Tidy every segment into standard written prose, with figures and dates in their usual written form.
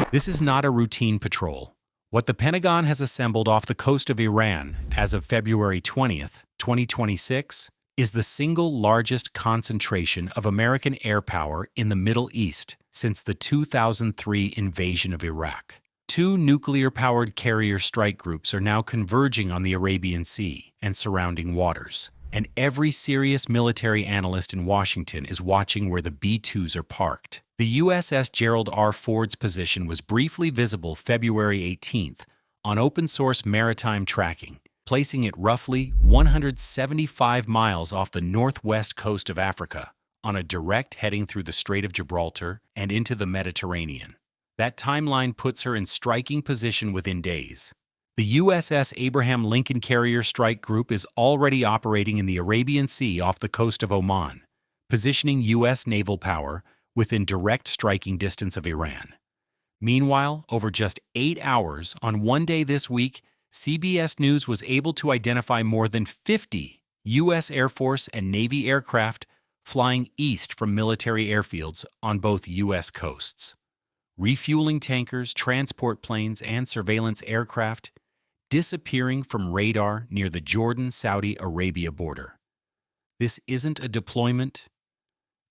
This is not a routine patrol. What the Pentagon has assembled off the coast of Iran as of February 20th, 2026, is the single largest concentration of American air power in the Middle East since the 2003 invasion of Iraq. Two nuclear-powered carrier strike groups are now converging on the Arabian Sea and surrounding waters, and every serious military analyst in Washington is watching where the B-2s are parked. The USS Gerald R. Ford's position was briefly visible February 18th on open-source maritime tracking, placing it roughly 175 miles off the northwest coast of Africa, on a direct heading through the Strait of Gibraltar and into the Mediterranean. That timeline puts her in striking position within days. The USS Abraham Lincoln Carrier Strike Group is already operating in the Arabian Sea off the coast of Oman, positioning U.S. naval power within direct striking distance of Iran. Meanwhile, over just 8 hours on one day this week, CBS News was able to identify more than 50 U.S. Air Force and Navy aircraft flying east from military airfields on both U.S. coasts. Refueling tankers, transport planes, and surveillance aircraft disappearing from radar near the Jordan-Saudi Arabia border. This isn't a deployment.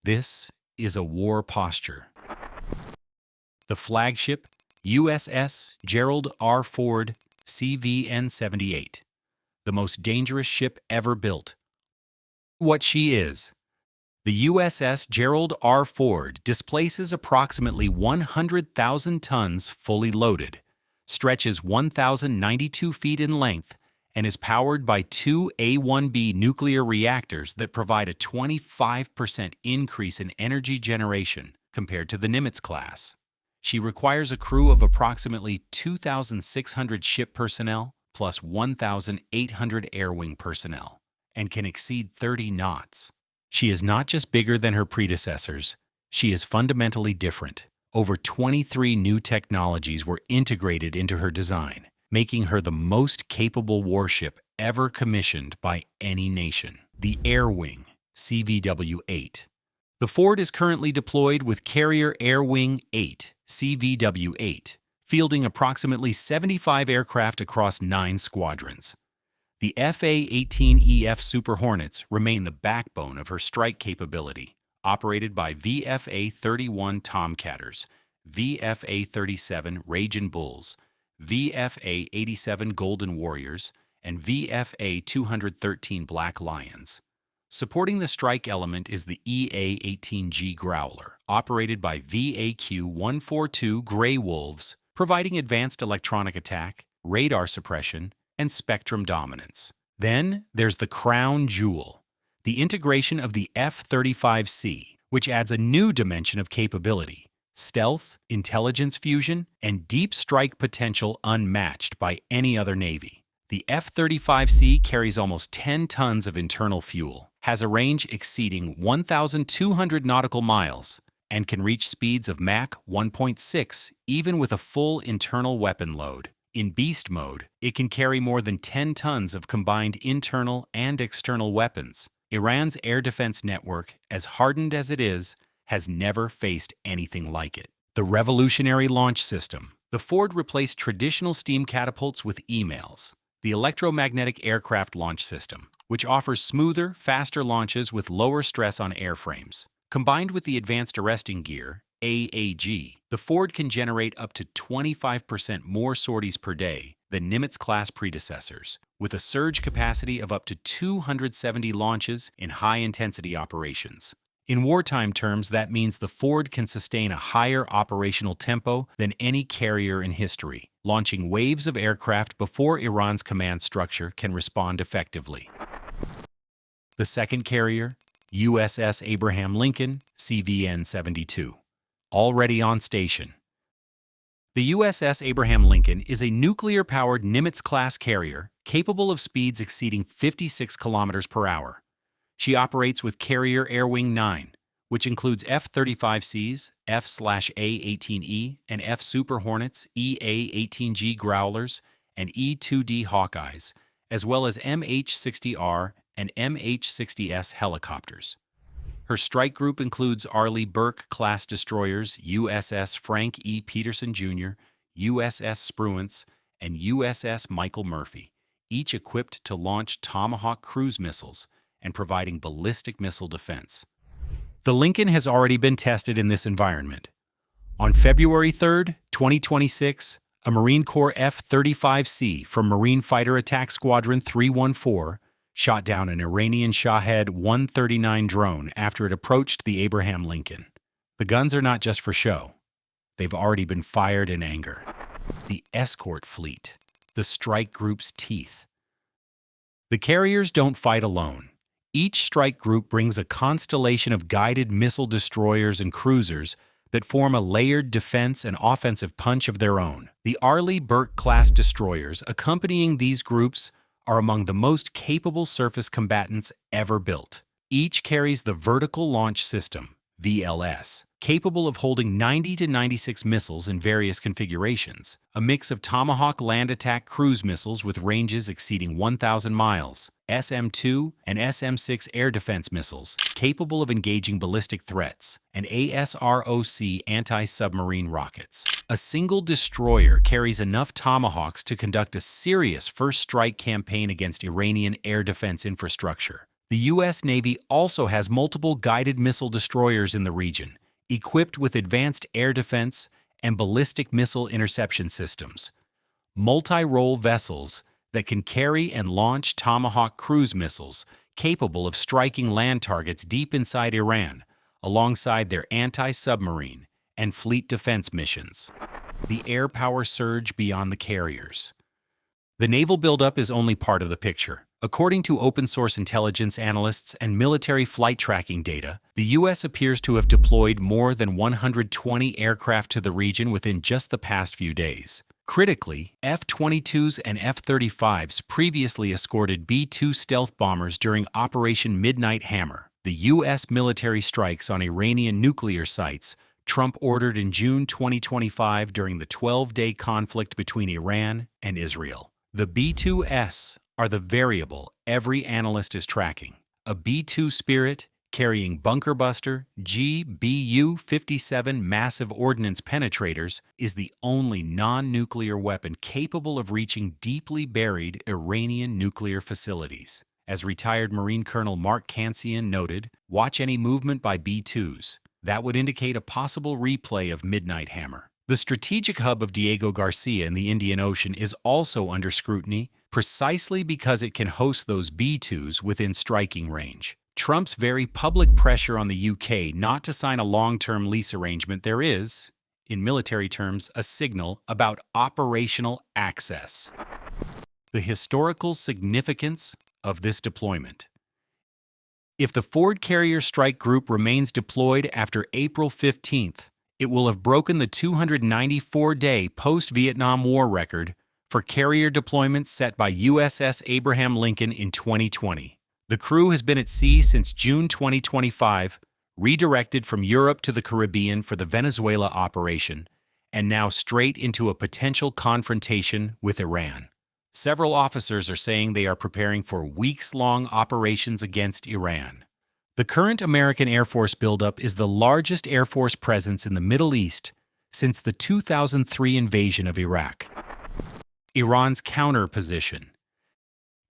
This is a war posture. The flagship USS Gerald R. Ford CVN-78, the most dangerous ship ever built. What she is. The USS Gerald R. Ford displaces approximately 100,000 tons fully loaded, stretches 1,092 feet in length, and is powered by two A-1B nuclear reactors that provide a 25% increase in energy generation compared to the Nimitz class. She requires a crew of approximately 2,600 ship personnel plus 1,800 air wing personnel, and can exceed 30 knots. She is not just bigger than her predecessors, she is fundamentally different. Over 23 new technologies were integrated into her design, making her the most capable warship ever commissioned by any nation. The Air Wing, CVW-8. The Ford is currently deployed with Carrier Air Wing 8, CVW-8, fielding approximately 75 aircraft across 9 squadrons. The FA-18EF Super Hornets remain the backbone of her strike capability, operated by VFA-31 Tomcatters, VFA-37 Ragin' Bulls, VFA-87 Golden Warriors, and VFA-213 Black Lions. Supporting the strike element is the EA-18G Growler, operated by VAQ-142 Grey Wolves, providing advanced electronic attack, radar suppression, and spectrum dominance. Then there's the crown jewel, the integration of the F-35C, which adds a new dimension of capability, stealth, intelligence fusion, and deep strike potential unmatched by any other Navy. The F-35C carries almost 10 tons of internal fuel, has a range exceeding 1,200 nautical miles, and can reach speeds of Mach 1.6 even with a full internal weapon load. In beast mode, it can carry more than 10 tons of combined internal and external weapons. Iran's air defense network, as hardened as it is, has never faced anything like it. The revolutionary launch system. The Ford replaced traditional steam catapults with emails. The electromagnetic aircraft launch system, which offers smoother, faster launches with lower stress on airframes. Combined with the advanced arresting gear, AAG, the Ford can generate up to 25% more sorties per day than Nimitz-class predecessors, with a surge capacity of up to 270 launches in high-intensity operations. In wartime terms, that means the Ford can sustain a higher operational tempo than any carrier in history, launching waves of aircraft before Iran's command structure can respond effectively. The second carrier, USS Abraham Lincoln, CVN-72. Already on station. The USS Abraham Lincoln is a nuclear-powered Nimitz-class carrier capable of speeds exceeding 56 kilometers per hour. She operates with Carrier Air Wing 9, which includes F-35Cs, F/A-18E, and F Super Hornets, EA-18G Growlers, and E-2D Hawkeyes, as well as MH-60R and MH-60S helicopters. Her strike group includes Arleigh Burke-class destroyers USS Frank E. Peterson Jr., USS Spruance, and USS Michael Murphy, each equipped to launch Tomahawk cruise missiles and providing ballistic missile defense. The Lincoln has already been tested in this environment. On February 3, 2026, a Marine Corps F-35C from Marine Fighter Attack Squadron 314 shot down an Iranian Shahed 139 drone after it approached the Abraham Lincoln. The guns are not just for show. They've already been fired in anger. The Escort fleet, the strike group's teeth. The carriers don't fight alone. Each strike group brings a constellation of guided missile destroyers and cruisers that form a layered defense and offensive punch of their own. The Arleigh Burke-class destroyers accompanying these groups are among the most capable surface combatants ever built. Each carries the Vertical Launch System, VLS, capable of holding 90 to 96 missiles in various configurations, a mix of Tomahawk land attack cruise missiles with ranges exceeding 1,000 miles, SM-2 and SM-6 air defense missiles capable of engaging ballistic threats, and ASROC anti-submarine rockets. A single destroyer carries enough Tomahawks to conduct a serious first strike campaign against Iranian air defense infrastructure. The U.S. Navy also has multiple guided missile destroyers in the region, equipped with advanced air defense and ballistic missile interception systems. Multi-role vessels that can carry and launch Tomahawk cruise missiles capable of striking land targets deep inside Iran, alongside their anti-submarine and fleet defense missions. The air power surge beyond the carriers. The naval buildup is only part of the picture. According to open-source intelligence analysts and military flight tracking data, the U.S. appears to have deployed more than 120 aircraft to the region within just the past few days. Critically, F-22s and F-35s previously escorted B-2 stealth bombers during Operation Midnight Hammer, the U.S. military strikes on Iranian nuclear sites Trump ordered in June 2025 during the 12-day conflict between Iran and Israel. The B-2S are the variable every analyst is tracking. A B-2 Spirit carrying bunker buster GBU-57 massive ordnance penetrators is the only non-nuclear weapon capable of reaching deeply buried Iranian nuclear facilities. As retired Marine Colonel Mark Kansian noted, watch any movement by B-2s. That would indicate a possible replay of Midnight Hammer. The strategic hub of Diego Garcia in the Indian Ocean is also under scrutiny, precisely because it can host those B-2s within striking range. Trump's very public pressure on the UK not to sign a long-term lease arrangement there is, in military terms, a signal about operational access. The historical significance of this deployment. If the Ford Carrier Strike Group remains deployed after April 15th, it will have broken the 294-day post-Vietnam War record for carrier deployments set by USS Abraham Lincoln in 2020. The crew has been at sea since June 2025, redirected from Europe to the Caribbean for the Venezuela operation, and now straight into a potential confrontation with Iran. Several officers are saying they are preparing for weeks-long operations against Iran. The current American Air Force buildup is the largest Air Force presence in the Middle East since the 2003 invasion of Iraq. Iran's counter position.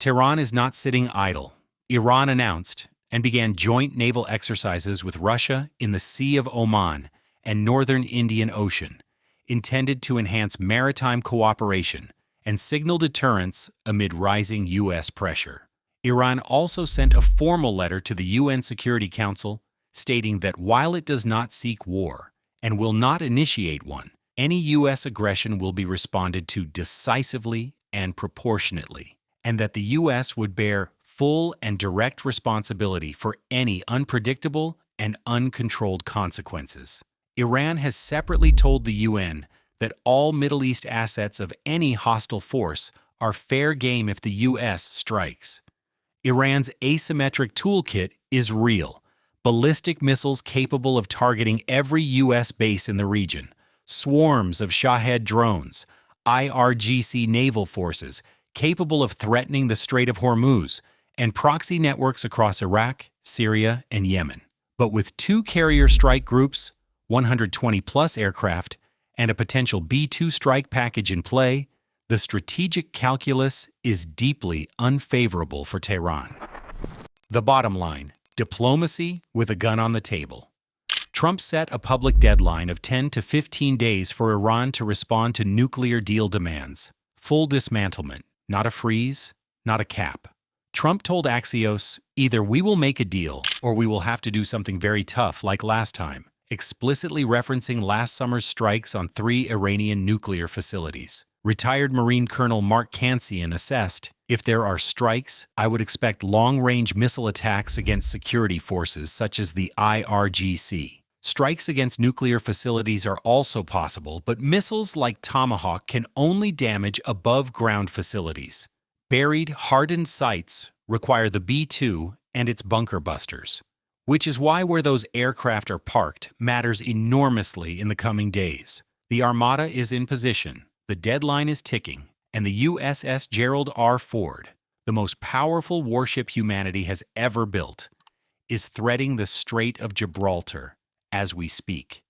Tehran is not sitting idle. Iran announced and began joint naval exercises with Russia in the Sea of Oman and northern Indian Ocean, intended to enhance maritime cooperation and signal deterrence amid rising U.S. pressure. Iran also sent a formal letter to the UN Security Council stating that while it does not seek war and will not initiate one, any U.S. aggression will be responded to decisively and proportionately, and that the U.S. would bear full and direct responsibility for any unpredictable and uncontrolled consequences. Iran has separately told the UN that all Middle East assets of any hostile force are fair game if the U.S. strikes. Iran's asymmetric toolkit is real. Ballistic missiles capable of targeting every U.S. base in the region, swarms of Shahed drones, IRGC naval forces capable of threatening the Strait of Hormuz, and proxy networks across Iraq, Syria, and Yemen. But with two carrier strike groups, 120-plus aircraft, and a potential B-2 strike package in play, the strategic calculus is deeply unfavorable for Tehran. The bottom line: diplomacy with a gun on the table. Trump set a public deadline of 10 to 15 days for Iran to respond to nuclear deal demands. Full dismantlement, not a freeze, not a cap. Trump told Axios, either we will make a deal or we will have to do something very tough like last time, explicitly referencing last summer's strikes on 3 Iranian nuclear facilities. Retired Marine Colonel Mark Kansian assessed, if there are strikes, I would expect long-range missile attacks against security forces such as the IRGC. Strikes against nuclear facilities are also possible, but missiles like Tomahawk can only damage above-ground facilities. Buried, hardened sites require the B-2 and its bunker busters, which is why where those aircraft are parked matters enormously in the coming days. The Armada is in position, the deadline is ticking, and the USS Gerald R. Ford, the most powerful warship humanity has ever built, is threading the Strait of Gibraltar as we speak.